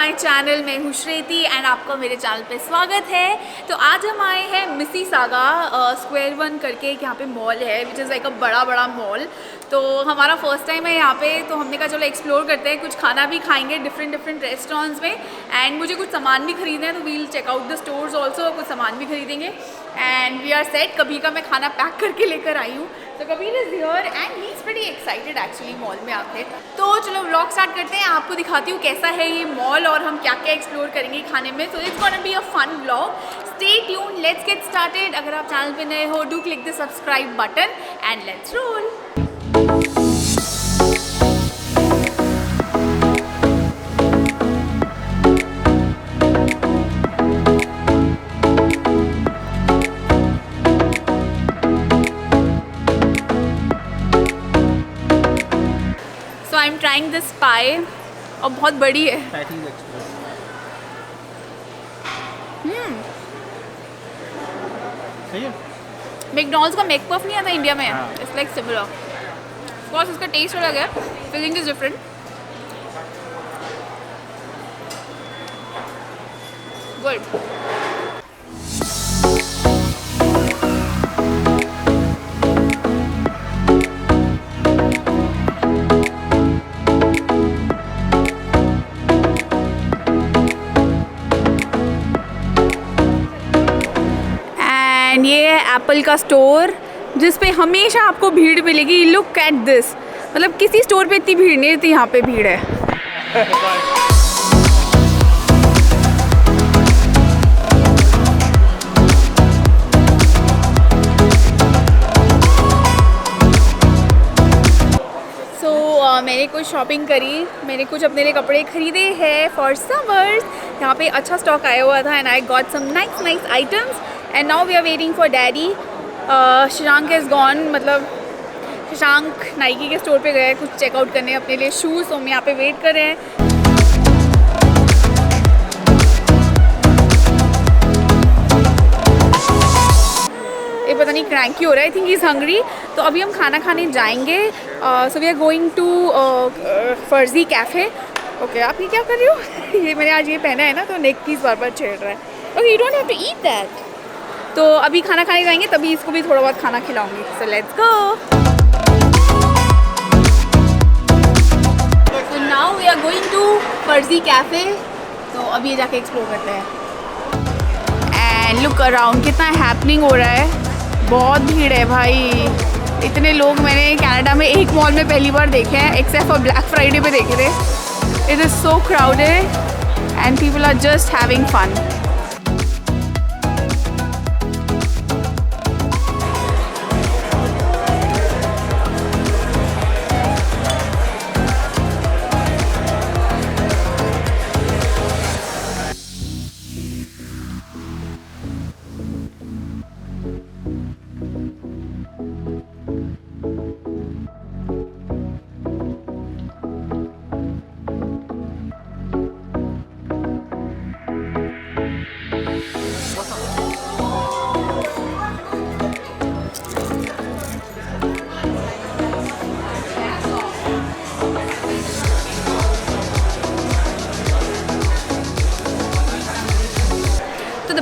My channel. मैं हूँ श्रेती and आपका मेरे चैनल पे स्वागत है। तो आज हम आए हैं मिसिसागा स्क्वायर वन करके एक यहाँ पे मॉल है विच इज़ लाइक अ बड़ा मॉल। तो हमारा फर्स्ट टाइम है यहाँ पे, तो हमने कहा चलो एक्सप्लोर करते हैं, कुछ खाना भी खाएंगे डिफरेंट रेस्टोरेंट्स में एंड मुझे कुछ सामान भी खरीदना है, तो we'll check out the stores also, कुछ सामान भी खरीदेंगे एंड वी आर सेट। कभी का मैं खाना पैक करके लेकर आई हूँ, तो Kabir is here and he is pretty excited actually mall में आके। तो चलो व्लॉग स्टार्ट करते हैं, आपको दिखाती हूँ कैसा है ये मॉल और हम क्या क्या एक्सप्लोर करेंगे खाने में। So it's gonna be a fun vlog, stay tuned, let's get started. अगर आप चैनल पे नए हो do click the subscribe button and let's roll. I am trying this pie और बहुत बड़ी है। मैकडॉनल्ड्स का मैकपफ नहीं आता इंडिया में, it's like similar. Of course इसका टेस्ट अलग है, फीलिंग इज डिफरेंट। गुड। ये है एप्पल का स्टोर जिस पे हमेशा आपको भीड़ मिलेगी। लुक एट दिस, मतलब किसी स्टोर पे इतनी भीड़ नहीं रहती, यहाँ पे भीड़ है। मैंने कुछ शॉपिंग करी, मैंने कुछ अपने लिए कपड़े खरीदे हैं फॉर समर्स। यहाँ पे अच्छा स्टॉक आया हुआ था and I got some nice items and now we are waiting for daddy. Shashank is gone, मतलब शशांक नाइकी के स्टोर पे गए कुछ चेकआउट करने अपने लिए शूज़, तो हम यहाँ पे वेट कर रहे हैं। ये पता नहीं क्रैंकी हो रहा है, I think he is hungry. तो अभी हम खाना खाने जाएंगे। So we are going to Farzi cafe. Okay, आप ये क्या कर रही हो? ये मैंने आज ये पहना है ना, तो नेक पीस बार छेड़ रहा है। Okay, you don't have to eat that. तो अभी खाना खाने जाएंगे, तभी इसको भी थोड़ा बहुत खाना खिलाऊंगी। So let's go. So now we are going to Farzi cafe, तो अभी जाके एक्सप्लोर करते हैं। एंड लुक अराउंड, कितना हैपनिंग हो रहा है, बहुत भीड़ है भाई। इतने लोग मैंने कनाडा में एक मॉल में पहली बार देखे हैं, एक्सेप्ट फॉर ब्लैक फ्राइडे पे देखे थे। It is so crowded and people are just having fun.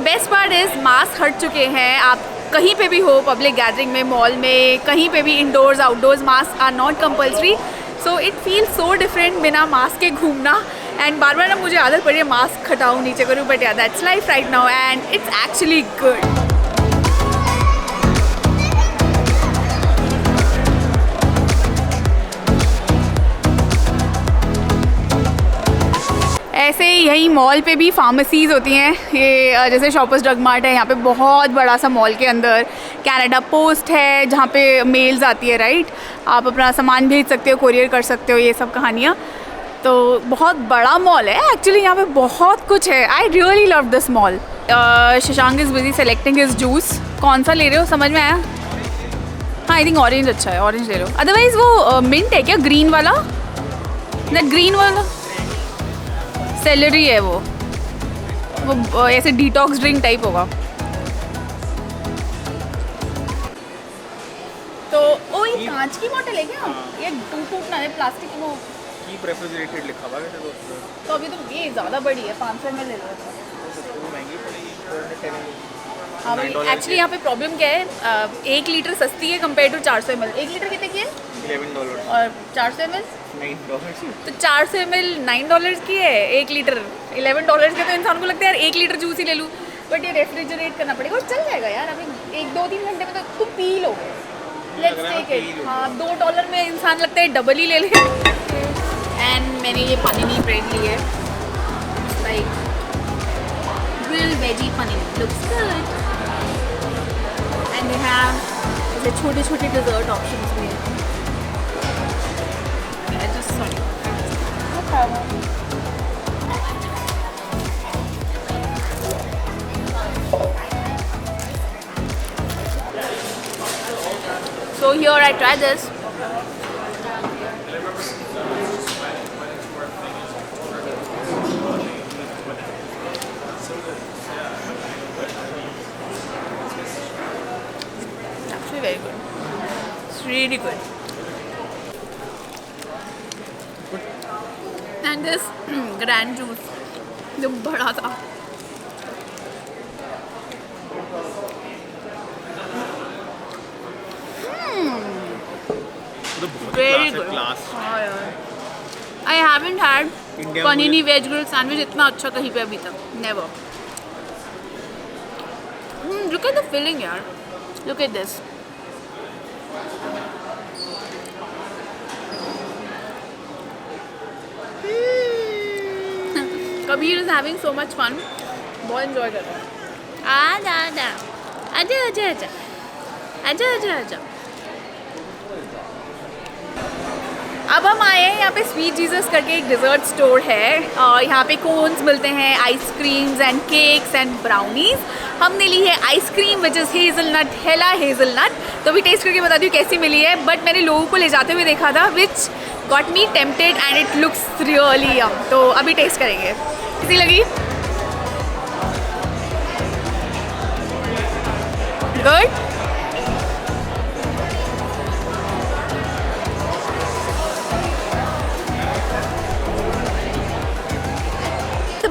Best part is mask हट चुके हैं। आप कहीं पे भी हो, पब्लिक गैदरिंग में, मॉल में, कहीं पे भी, indoors outdoors, mask are not compulsory. So it feels so different बिना मास्क के घूमना। एंड बार बार ना मुझे आदत पड़ी है मास्क हटाऊँ नीचे करूँ, बट या that's life right now and it's actually good. ऐसे ही यही मॉल पे भी फार्मेसीज़ होती हैं। ये जैसे शॉपर्स ड्रग मार्ट है, यहाँ पे बहुत बड़ा सा मॉल के अंदर कनाडा पोस्ट है जहाँ पे मेल्स आती है, राइट। आप अपना सामान भेज सकते हो, कोरियर कर सकते हो, ये सब कहानियाँ। तो बहुत बड़ा मॉल है एक्चुअली, यहाँ पे बहुत कुछ है। I really love this mall. Shashank is busy selecting his juice. कौन सा ले रहे हो, समझ में आया? हाँ, आई थिंक ऑरेंज अच्छा है, ऑरेंज ले लो। अदरवाइज़ वो मिंट है क्या, ग्रीन वाला? ना ग्रीन वाला सेलरी है, वो ऐसे डिटॉक्स ड्रिंक टाइप होगा। तो ओ ये कांच की बोतल है क्या? ये टूटना है प्लास्टिक, वो कीप रेफ्रिजरेटेड लिखा हुआ है वैसे तो अभी तो ये ज़्यादा बड़ी है, 500 ml ले लो। तो महंगी पड़ेगी। हाँ भाई, एक्चुअली यहाँ पे प्रॉब्लम क्या है, 1 लीटर सस्ती है कंपेयर टू 400 ml। 1 लीटर कितने की है? $11 और 400 ml? $9। तो 400 ml $9 की है, 1 लीटर $11 के। तो इंसान को लगता है यार 1 लीटर जूस ही ले लूँ, बट ये रेफ्रिजरेट करना पड़ेगा और चल जाएगा यार। अभी 1-2-3 घंटे में तो तुम पी लोगे। Let's take it. हाँ, $2 में इंसान लगता है डबल ही ले ले। एंड मैंने ये पनीनी ब्रेड ली है, like grilled veggie panini, looks good. And they have ऐसे छोटे छोटे डिज़र्ट ऑप्शंस भी हैं। Just sorry, so here I try this. Actually very good. It's really good. And this grand juice जो बड़ा था, very good. हाँ यार, I haven't had panini veg grill sandwich इतना अच्छा कहीं पे अभी तक, never. Look at the filling यार, look at this. Kabir is having so much fun, बहुत enjoy कर रहा है। आजा आजा आजा आजा आजा आजा आजा आजा। अब हम आए हैं यहाँ पे स्वीट जीसस करके एक डिज़र्ट स्टोर है, और यहाँ पे कोन्स मिलते हैं, ice creams and cakes and brownies. हमने ली है ice cream which is hazelnut, hella hazelnut. तो अभी टेस्ट करके बताती हूँ कैसी मिली है, बट मैंने लोगों को ले जाते हुए देखा था, which got me tempted and it looks really yum. तो अभी टेस्ट करेंगे, कैसी लगी? Good.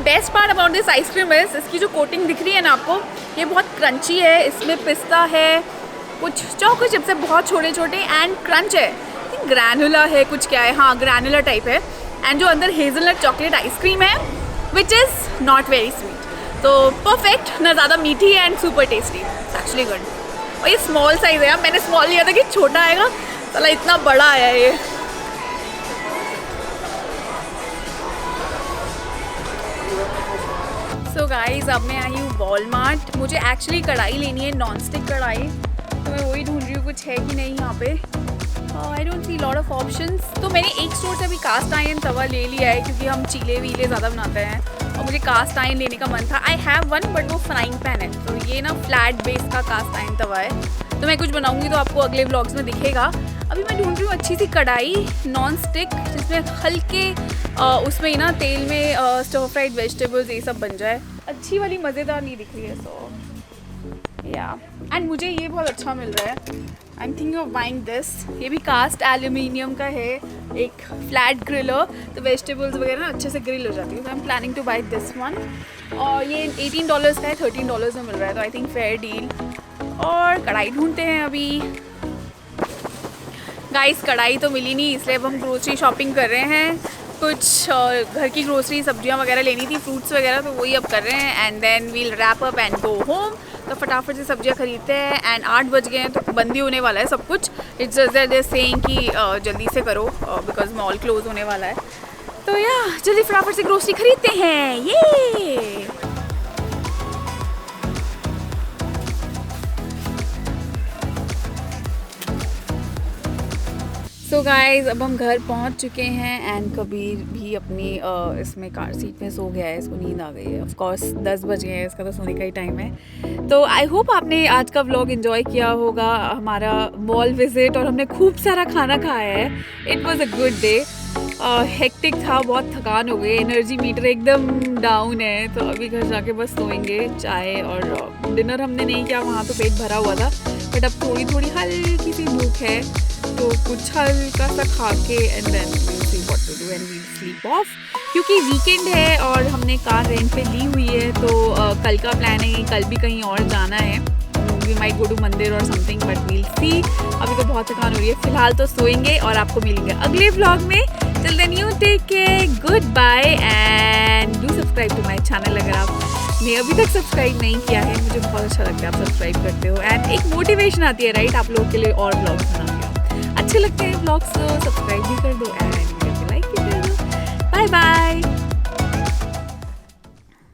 Best part about this ice cream is इसकी जो कोटिंग दिख रही है ना आपको, ये बहुत क्रंची है। इसमें पिस्ता है, कुछ चोको चिप्स है बहुत छोटे छोटे, एंड क्रंच है, ग्रैनुला है, कुछ क्या है, हाँ ग्रैनुला टाइप है। एंड जो अंदर हेज़लनट चॉकलेट आइसक्रीम है which is not very sweet. तो परफेक्ट, ना ज़्यादा मीठी है and super tasty, actually good. और ये स्मॉल साइज़ है, मैंने स्मॉल लिया था कि छोटा आएगा, चला इतना बड़ा आया है ये। सो गाइज़, अब मैं आई हूँ वॉलमार्ट। मुझे एक्चुअली कढ़ाई लेनी है, नॉन स्टिक कढ़ाई, तो मैं वही ढूंढ रही हूँ कुछ है कि नहीं यहाँ पे। I don't see lot of options. तो मैंने एक स्टोर से अभी कास्ट आयरन तवा ले लिया है, क्योंकि हम चीले वीले ज़्यादा बनाते हैं और मुझे कास्ट आयरन लेने का मन था। आई हैव वन, बट वो फ्राइंग पैन है, तो ये ना फ्लैट बेस का कास्ट आयरन तवा है। तो मैं कुछ बनाऊँगी तो आपको अगले व्लॉग्स में दिखेगा। अभी मैं ढूंढ रही हूँ अच्छी सी कढ़ाई नॉन स्टिक, जिसमें हल्के उसमें ही ना तेल में स्टर फ्राइड वेजिटेबल्स ये सब बन जाए। अच्छी वाली मज़ेदार नहीं दिख रही है, सो या। एंड मुझे ये बहुत अच्छा मिल रहा है, I am thinking of buying this. ये भी कास्ट एल्यूमिनियम का है, एक फ्लैट ग्रिलर, तो वेजिटेबल्स वगैरह ना अच्छे से ग्रिल हो जाती है। तो I am planning two by this one. और ये $18 का है, $13 में मिल रहा है, तो आई थिंक फेयर डील। और कढ़ाई ढूंढते हैं अभी। गाइस, कढ़ाई तो मिली नहीं, इसलिए अब हम ग्रोसरी शॉपिंग कर रहे हैं। कुछ घर की ग्रोसरी सब्जियां वगैरह लेनी थी, फ्रूट्स वगैरह, तो वही अब कर रहे हैं। And then we'll wrap up and go home. तो फटाफट से सब्जियां खरीदते हैं। एंड 8 बज गए हैं, तो बंद ही होने वाला है सब कुछ। It's just that they saying कि जल्दी से करो, बिकॉज मॉल क्लोज होने वाला है। तो या जल्दी फटाफट से ग्रोसरी खरीदते हैं, ये। सो गाइज़, अब हम घर पहुंच चुके हैं एंड कबीर भी अपनी इसमें कार सीट में सो गया है, इसको नींद आ गई है। ऑफ कोर्स 10 बज गए हैं, इसका तो सोने का ही टाइम है। तो आई होप आपने आज का व्लॉग एंजॉय किया होगा, हमारा मॉल विजिट, और हमने खूब सारा खाना खाया है। It was a good day. Hectic था, बहुत थकान हो गई, एनर्जी मीटर एकदम डाउन है। तो अभी घर जाके बस सोएंगे। चाय और डिनर हमने नहीं किया, वहाँ तो पेट भरा हुआ था, बट अब थोड़ी थोड़ी हल्की सी भूख है, तो कुछ हल्का सा खा के and then we will see what to do. To and we'll sleep off, क्योंकि वीकेंड है और हमने कार रेंट पे ली हुई है। तो कल का प्लान है कि कल भी कहीं और जाना है, वी माइट गो टू मंदिर और समथिंग, बट वील सी। अभी तो बहुत थकान हो रही है, फिलहाल तो सोएंगे और आपको मिलेंगे अगले व्लॉग में। Till then you take care, good bye and do subscribe to my channel. अगर आपने अभी तक सब्सक्राइब नहीं किया है, मुझे बहुत अच्छा लगता है आप सब्सक्राइब करते हो एंड एक मोटिवेशन आती है राइट, आप लोगों के लिए और व्लॉग्स बनाने हो। अच्छे लगते हैं व्लॉग्स तो सब्सक्राइब भी कर दो एंड लाइक भी कर दो। Bye bye.